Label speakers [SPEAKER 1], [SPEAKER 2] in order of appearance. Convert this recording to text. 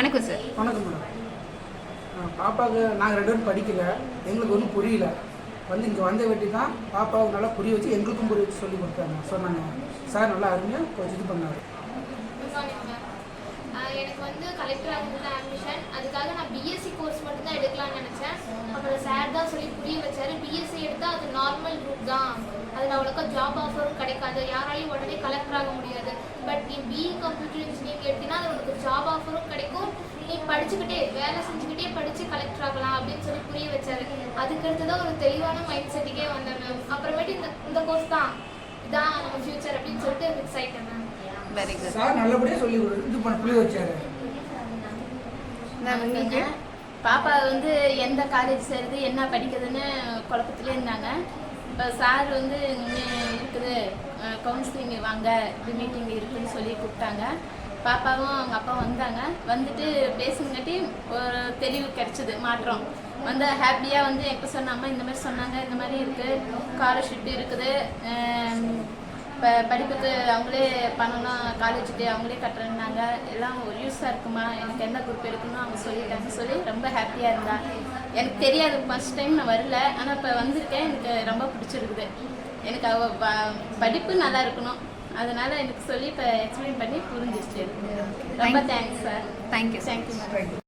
[SPEAKER 1] வணக்கம் சார்.
[SPEAKER 2] வணக்கம் மேடம். பாப்பாவுக்கு நாங்கள் 2 பேரும் படிக்கல, எங்களுக்கு ஒன்றும் புரியல. இங்கே வந்த வெட்டி தான் பாப்பாவுக்கு நல்லா புரிய வச்சு எங்களுக்கும் புரிய வச்சு சொல்லி கொடுத்தாங்க. சொன்னாங்க சார் நல்லா அருமையாக கொஞ்சம் இது பண்ணார்.
[SPEAKER 3] எனக்கு கலெக்டர் ஆகுறது ஆம்பிஷன். அதுக்காக நான் பிஎஸ்சி கோர்ஸ் மட்டும் தான் எடுக்கலாம்னு நினச்சேன். அப்புறம் சார் தான் சொல்லி புரிய வச்சாரு, பிஎஸ்சி எடுத்தால் அது நார்மல் குரூப் தான், அதில் அவ்வளோக்கா ஜாப் ஆஃபரும் கிடைக்காது, யாராலையும் உடனே கலெக்டர் ஆக முடியாது. பட் நீ பிஇ கம்ப்யூட்டர் இன்ஜினியரிங் எடுத்தினா அது உனக்கு ஜாப் ஆஃபரும் கிடைக்கும், நீ படிச்சுக்கிட்டே வேலை செஞ்சுக்கிட்டே படித்து கலெக்டர் ஆகலாம் அப்படின்னு சொல்லி புரிய வச்சாரு. அதுக்கடுத்து தான் ஒரு தெளிவான மைண்ட் செட்டுக்கே வந்தேன் மேம். அப்புறமேட்டு இந்த கோர்ஸ் தான் இதான் நம்ம ஃபியூச்சர் அப்படின்னு சொல்லிட்டு ஃபிக்ஸ் ஆகிட்டேன் மேம்.
[SPEAKER 1] Very good.
[SPEAKER 2] சார் நல்லபடியாக சொல்லி இது பண்ண புரிய வச்சாரு.
[SPEAKER 4] பாப்பா எந்த காலேஜ் சேருது என்ன படிக்கிறதுன்னு குழப்பத்திலே இருந்தாங்க. இப்போ சார் இருக்குது கவுன்சிலிங் வாங்க, இது மீட்டிங் இருக்குதுன்னு சொல்லி கூப்பிட்டாங்க. பாப்பாவும் அவங்க அப்பா வந்தாங்க. வந்துட்டு பேசுங்காட்டி ஒரு தெளிவு கிடைச்சிது, மாற்றம் ஹாப்பியாக எப்போ சொன்னாம்மா இந்த மாதிரி சொன்னாங்க, இந்த மாதிரி இருக்குது, ஸ்காலர்ஷிப் இருக்குது, இப்போ படிப்புக்கு அவங்களே பணம்லாம் காலேஜுக்கு அவங்களே கட்டுறேன்னாங்க, எல்லாம் ஒரு யூஸாக இருக்குமா, எனக்கு எந்த குரூப் எடுக்கணும் அவங்க சொல்லிட்டாங்க சொல்லி ரொம்ப ஹாப்பியாக இருந்தா. எனக்கு தெரியாது, ஃபஸ்ட் டைம் நான் வரல, ஆனால் இப்போ வந்திருக்கேன், எனக்கு ரொம்ப பிடிச்சிருக்குது. எனக்கு அவள் படிப்பு நல்லா இருக்கணும், அதனால் எனக்கு சொல்லி இப்போ எக்ஸ்பிளைன் பண்ணி புரிஞ்சிச்சு. ரொம்ப thanks sir.
[SPEAKER 1] Thank you.
[SPEAKER 4] Thank you ma'am.